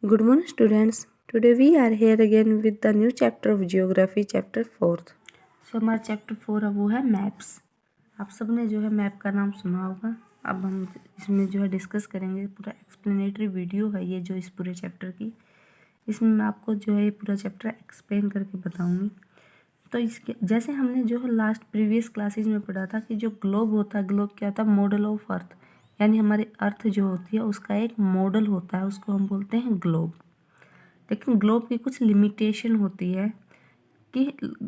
Good morning, students. Today we are here again with the new chapter of Geography, chapter 4th. So हमारा chapter 4 है वो है maps. आप सब ने जो है मैप का नाम सुना होगा। अब हम इसमें जो है डिस्कस करेंगे। पूरा एक्सप्लेनेटरी वीडियो है ये जो इस पूरे चैप्टर की। इसमें मैं आपको जो है ये पूरा चैप्टर एक्सप्लेन करके बताऊंगी। तो इसके जैसे हमने जो है लास्ट प्रीवियस क्लासेज में पढ़ा था कि जो ग्लोब होता है, ग्लोब क्या होता है? मॉडल ऑफ अर्थ, यानी हमारी अर्थ जो होती है उसका एक मॉडल होता है, उसको हम बोलते हैं ग्लोब। लेकिन ग्लोब की कुछ लिमिटेशन होती है कि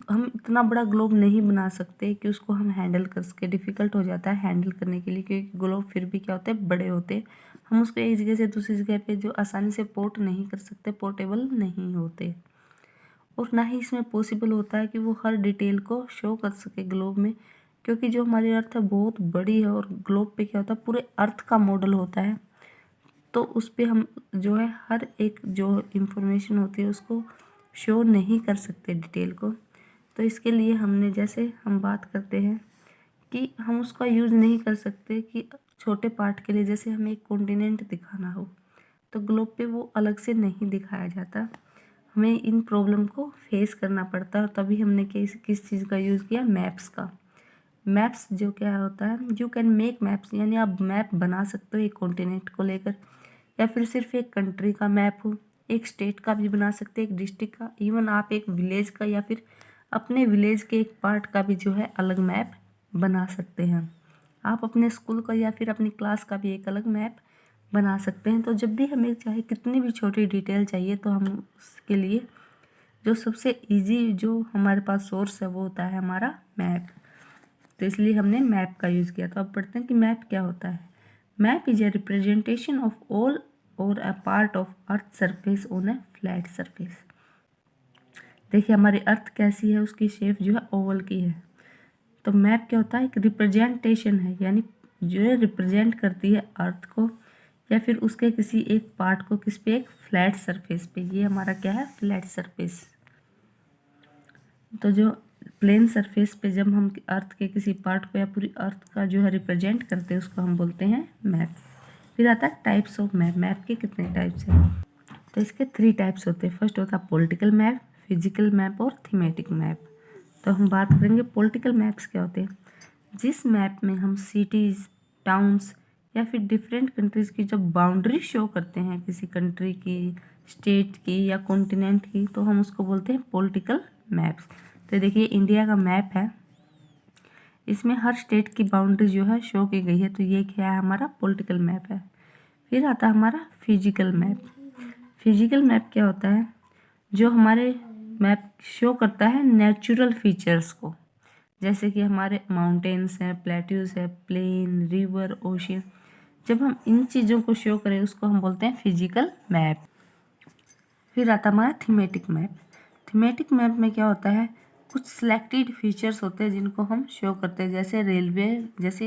हम इतना बड़ा ग्लोब नहीं बना सकते कि उसको हम हैंडल कर सके। डिफ़िकल्ट हो जाता है हैंडल करने के लिए, क्योंकि ग्लोब फिर भी क्या होते हैं, बड़े होते। हम उसको एक जगह से दूसरी जगह पे जो आसानी से पोर्ट नहीं कर सकते, पोर्टेबल नहीं होते। और ना ही इसमें पॉसिबल होता है कि वो हर डिटेल को शो कर सके ग्लोब में, क्योंकि जो हमारी अर्थ है बहुत बड़ी है और ग्लोब पे क्या होता है, पूरे अर्थ का मॉडल होता है। तो उस पर हम जो है हर एक जो इंफॉर्मेशन होती है उसको शो नहीं कर सकते डिटेल को। तो इसके लिए हमने जैसे हम बात करते हैं कि हम उसका यूज़ नहीं कर सकते कि छोटे पार्ट के लिए, जैसे हमें एक कॉन्टिनेंट दिखाना हो तो ग्लोब पे वो अलग से नहीं दिखाया जाता। हमें इन प्रॉब्लम को फेस करना पड़ता है। तभी हमने किस चीज़ का यूज़ किया? मैप्स का। मैप्स जो क्या होता है, यू कैन मेक मैप्स, यानी आप मैप बना सकते हो एक कॉन्टिनेंट को लेकर, या फिर सिर्फ एक कंट्री का मैप हो, एक स्टेट का भी बना सकते हैं, एक डिस्ट्रिक्ट का, इवन आप एक विलेज का या फिर अपने विलेज के एक पार्ट का भी जो है अलग मैप बना सकते हैं। आप अपने स्कूल का या फिर अपनी क्लास का भी एक अलग मैप बना सकते हैं। तो जब भी हमें चाहे कितनी भी छोटी डिटेल चाहिए तो हम उसके लिए जो सबसे इजी जो हमारे पास सोर्स है वो होता है हमारा मैप। तो इसलिए हमने मैप का यूज़ किया। तो अब पढ़ते हैं कि मैप क्या होता है। Map is a representation of all और a part of earth surface on a flat surface. देखिए हमारी अर्थ कैसी है, उसकी शेप जो है ओवल की है। तो मैप क्या होता है? एक रिप्रेजेंटेशन है, यानी जो है रिप्रेजेंट करती है अर्थ को या फिर उसके किसी एक पार्ट को, किस पे? एक फ्लैट सरफेस पे। ये हमारा क्या है? Flat surface. तो जो प्लेन सरफेस पे जब हम अर्थ के किसी पार्ट को या पूरी अर्थ का जो है रिप्रेजेंट करते हैं उसको हम बोलते हैं मैप। फिर आता है टाइप्स ऑफ मैप। मैप के कितने टाइप्स हैं? तो इसके 3 टाइप्स होते हैं। फर्स्ट होता है पॉलिटिकल मैप, फिजिकल मैप और थीमेटिक मैप। तो हम बात करेंगे पॉलिटिकल मैप्स क्या होते हैं। जिस मैप में हम सिटीज़, टाउन्स या फिर डिफरेंट कंट्रीज़ की जब बाउंड्री शो करते हैं, किसी कंट्री की, स्टेट की या कॉन्टिनेंट की, तो हम उसको बोलते हैं पॉलिटिकल मैप्स। तो देखिए इंडिया का मैप है, इसमें हर स्टेट की बाउंड्री जो है शो की गई है। तो ये क्या है? हमारा पॉलिटिकल मैप है। फिर आता है हमारा फिजिकल मैप। फिजिकल मैप क्या होता है? जो हमारे मैप शो करता है नेचुरल फीचर्स को, जैसे कि हमारे माउंटेन्स हैं, प्लेट्यूज है, प्लेन, रिवर, ओशियन। जब हम इन चीज़ों को शो करें उसको हम बोलते हैं फिजिकल मैप। फिर आता हमारा थीमेटिक मैप। थीमेटिक मैप में क्या होता है? कुछ सिलेक्टेड फीचर्स होते हैं जिनको हम शो करते हैं, जैसे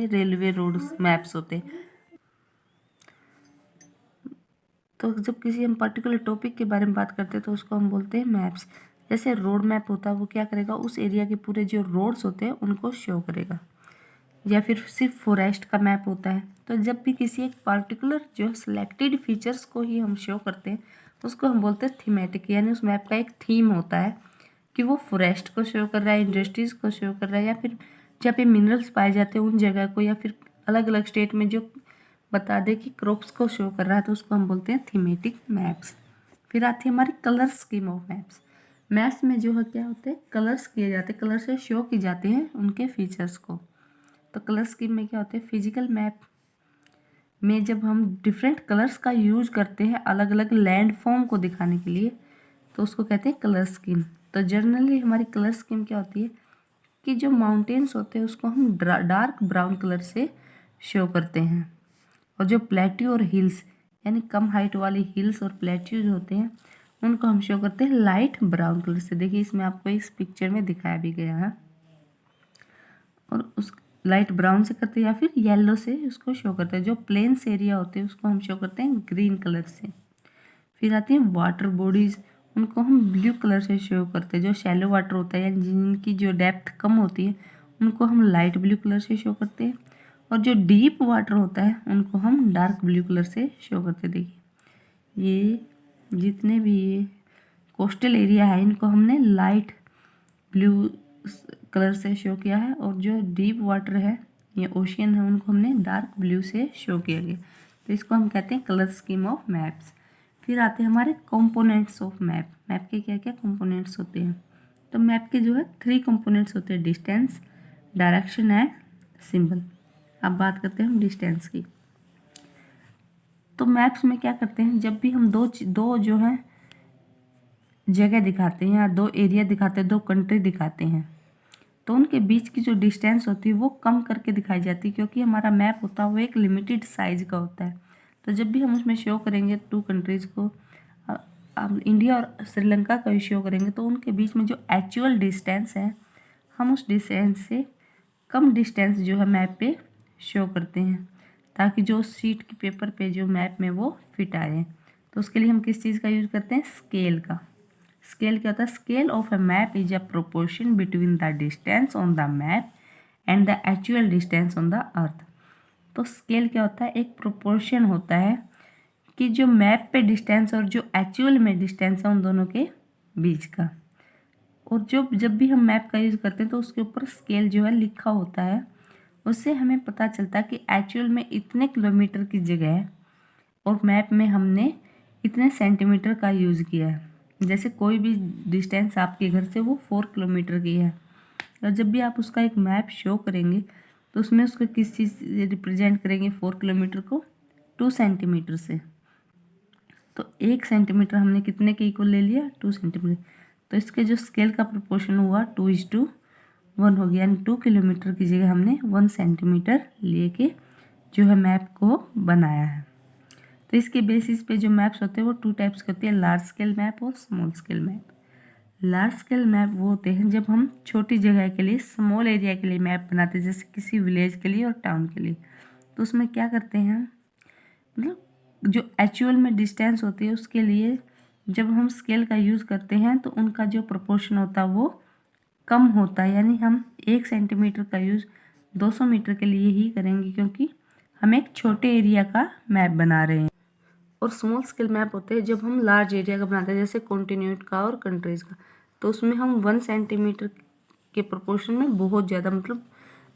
रेलवे रोड मैप्स होते हैं। तो जब किसी हम पर्टिकुलर टॉपिक के बारे में बात करते हैं तो उसको हम बोलते हैं मैप्स। जैसे रोड मैप होता है, वो क्या करेगा? उस एरिया के पूरे जो रोड्स होते हैं उनको शो करेगा। या फिर सिर्फ फॉरेस्ट का मैप होता है। तो जब भी किसी एक पर्टिकुलर जो सिलेक्टेड फीचर्स को ही हम शो करते हैं तो उसको हम बोलते हैं थीमेटिक, यानी उस मैप का एक थीम होता है कि वो फॉरेस्ट को शो कर रहा है, इंडस्ट्रीज़ को शो कर रहा है, या फिर जहाँ पे मिनरल्स पाए जाते हैं उन जगह को, या फिर अलग अलग स्टेट में जो बता दे कि क्रॉप्स को शो कर रहा है, तो उसको हम बोलते हैं थीमेटिक मैप्स। फिर आती है हमारी colour scheme of maps. Maps में जो है क्या होते हैं? कलर्स किए जाते हैं, कलर से शो की जाते हैं उनके फीचर्स को। तो कलर स्कीम में क्या होते हैं? फिजिकल मैप में जब हम डिफरेंट कलर्स का यूज करते हैं अलग अलग लैंड फॉर्म को दिखाने के लिए तो उसको कहते हैं कलर स्कीम। तो जनरली हमारी कलर स्कीम क्या होती है कि जो माउंटेन्स होते हैं उसको हम डार्क ब्राउन कलर से शो करते हैं, और जो प्लेट्यू और हिल्स, यानी कम हाइट वाली हिल्स और प्लेट्यूज होते हैं उनको हम शो करते हैं लाइट ब्राउन कलर से। देखिए इसमें आपको इस पिक्चर में दिखाया भी गया है। और उस लाइट ब्राउन से करते हैं या फिर येलो से उसको शो करते हैं। जो प्लेन्स एरिया होते हैं उसको हम शो करते हैं ग्रीन कलर से। फिर आती हैं वाटर बॉडीज़, उनको हम ब्लू कलर से शो करते हैं। जो शैलो वाटर होता है यानी जिनकी जो डेप्थ कम होती है उनको हम लाइट ब्लू कलर से शो करते हैं, और जो डीप वाटर होता है उनको हम डार्क ब्लू कलर से शो करते हैं। देखिए ये जितने भी ये कोस्टल एरिया है इनको हमने लाइट ब्लू कलर से शो किया है, और जो डीप वाटर है ये ओशियन है उनको हमने डार्क ब्लू से शो किया गया। तो इसको हम कहते हैं कलर स्कीम ऑफ मैप्स। फिर आते हैं हमारे कंपोनेंट्स ऑफ मैप। मैप के क्या क्या कंपोनेंट्स होते हैं? तो मैप के जो है 3 कंपोनेंट्स होते हैं, डिस्टेंस, डायरेक्शन एंड सिंबल। अब बात करते हैं हम डिस्टेंस की। तो मैप्स में क्या करते हैं, जब भी हम दो जो है जगह दिखाते हैं या 2 एरिया दिखाते हैं, 2 कंट्री दिखाते हैं, तो उनके बीच की जो डिस्टेंस होती है वो कम करके दिखाई जाती है, क्योंकि हमारा मैप होता है वो एक लिमिटेड साइज का होता है। तो जब भी हम उसमें शो करेंगे 2 कंट्रीज़ को, अब इंडिया और श्रीलंका का भी शो करेंगे, तो उनके बीच में जो एक्चुअल डिस्टेंस है हम उस डिस्टेंस से कम डिस्टेंस जो है मैप पे शो करते हैं, ताकि जो शीट के पेपर पे जो मैप में वो फिट आए। तो उसके लिए हम किस चीज़ का यूज़ करते हैं? स्केल का। स्केल क्या होता है? Scale of a map is a proportion between the distance on the map and the actual distance on the earth. तो स्केल क्या होता है? एक प्रोपोर्शन होता है कि जो मैप पे डिस्टेंस और जो एक्चुअल में डिस्टेंस है उन दोनों के बीच का। और जब भी हम मैप का यूज़ करते हैं तो उसके ऊपर स्केल जो है लिखा होता है, उससे हमें पता चलता है कि एक्चुअल में इतने किलोमीटर की जगह है और मैप में हमने इतने सेंटीमीटर का यूज़ किया है। जैसे कोई भी डिस्टेंस आपके घर से वो 4 किलोमीटर की है, और जब भी आप उसका एक मैप शो करेंगे तो उसमें उसको किस चीज़ से रिप्रेजेंट करेंगे? 4 किलोमीटर को 2 सेंटीमीटर से। तो 1 सेंटीमीटर हमने कितने के इक्वल ले लिया? 2 सेंटीमीटर। तो इसके जो स्केल का प्रोपोर्शन हुआ 2:1 हो गया, यानी 2 किलोमीटर की जगह हमने 1 सेंटीमीटर लेके जो है मैप को बनाया है। तो इसके बेसिस पे जो मैप्स होते हैं वो 2 टाइप्स के होते हैं, लार्ज स्केल मैप और small scale map. Large scale map वो होते हैं जब हम छोटी जगह के लिए, स्मॉल एरिया के लिए मैप बनाते हैं, जैसे किसी विलेज के लिए और टाउन के लिए। तो उसमें क्या करते हैं, मतलब जो एक्चुअल में डिस्टेंस होती है उसके लिए जब हम स्केल का यूज़ करते हैं तो उनका जो प्रोपोर्शन होता है वो कम होता है, यानी हम 1 सेंटीमीटर का यूज़ 200 मीटर के लिए ही करेंगे, क्योंकि हम एक छोटे एरिया का मैप बना रहे हैं। और स्मॉल स्केल मैप होते हैं जब हम लार्ज एरिया का बनाते हैं, जैसे कॉन्टिन्यूट का और कंट्रीज़ का। तो उसमें हम 1 सेंटीमीटर के प्रोपोर्शन में बहुत ज़्यादा, मतलब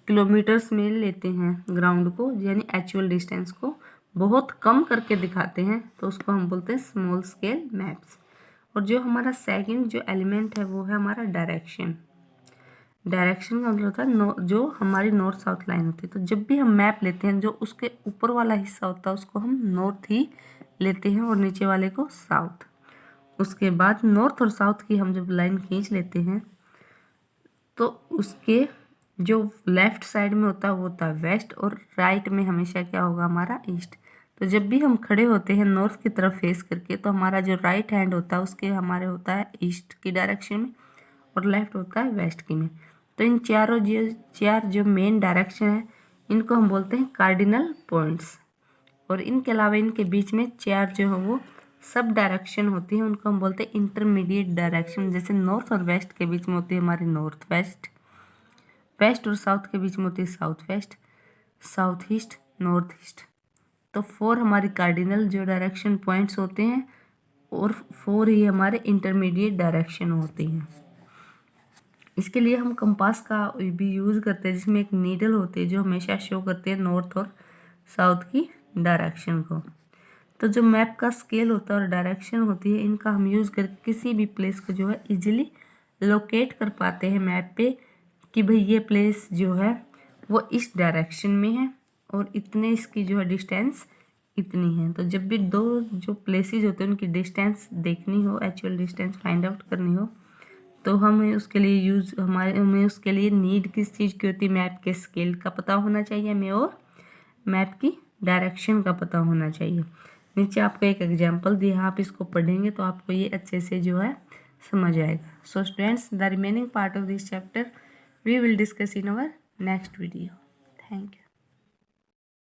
किलोमीटर्स में लेते हैं ग्राउंड को, यानी एक्चुअल डिस्टेंस को बहुत कम करके दिखाते हैं, तो उसको हम बोलते हैं स्मॉल स्केल मैप्स। और जो हमारा सेकंड जो एलिमेंट है वो है हमारा डायरेक्शन। डायरेक्शन का मतलब होता है जो हमारी नॉर्थ साउथ लाइन होती है। तो जब भी हम मैप लेते हैं जो उसके ऊपर वाला हिस्सा होता है उसको हम नॉर्थ ही लेते हैं और नीचे वाले को साउथ। उसके बाद नॉर्थ और साउथ की हम जब लाइन खींच लेते हैं तो उसके जो लेफ्ट साइड में होता है वो होता है वेस्ट, और राइट में हमेशा क्या होगा? हमारा ईस्ट। तो जब भी हम खड़े होते हैं नॉर्थ की तरफ फेस करके तो हमारा जो राइट हैंड होता है उसके हमारे होता है ईस्ट की डायरेक्शन में, और लेफ्ट होता है वेस्ट की में। तो इन चार जो मेन डायरेक्शन है इनको हम बोलते हैं कार्डिनल पॉइंट्स। और इनके अलावा इनके बीच में 4 जो है वो सब डायरेक्शन होती है, उनको हम बोलते हैं इंटरमीडिएट डायरेक्शन। जैसे नॉर्थ और वेस्ट के बीच में होती है हमारी नॉर्थ वेस्ट, वेस्ट और साउथ के बीच में होती है south west, south east, north east. तो 4 हमारी कार्डिनल जो डायरेक्शन पॉइंट्स होते हैं और 4 ही हमारे इंटरमीडिएट डायरेक्शन होते हैं। इसके लिए हम कंपास का भी यूज़ करते हैं, जिसमें एक नीडल होती है जो हमेशा शो करती है नॉर्थ और साउथ की डायरेक्शन को। तो जो मैप का स्केल होता है और डायरेक्शन होती है इनका हम यूज़ करके किसी भी प्लेस को जो है इजीली लोकेट कर पाते हैं मैप पे, कि भाई ये प्लेस जो है वो इस डायरेक्शन में है और इतने इसकी जो है डिस्टेंस इतनी है। तो जब भी 2 जो प्लेसेस होते हैं उनकी डिस्टेंस देखनी हो, एक्चुअल डिस्टेंस फाइंड आउट करनी हो, तो हमें उसके लिए हमें उसके लिए नीड किस चीज़ की होती है? मैप के स्केल का पता होना चाहिए हमें, और मैप की डायरेक्शन का पता होना चाहिए। नीचे आपको एक एग्जांपल दिया, आप इसको पढ़ेंगे तो आपको ये अच्छे से जो है समझ आएगा। So students, the remaining part of this chapter we will discuss in our next video. Thank you.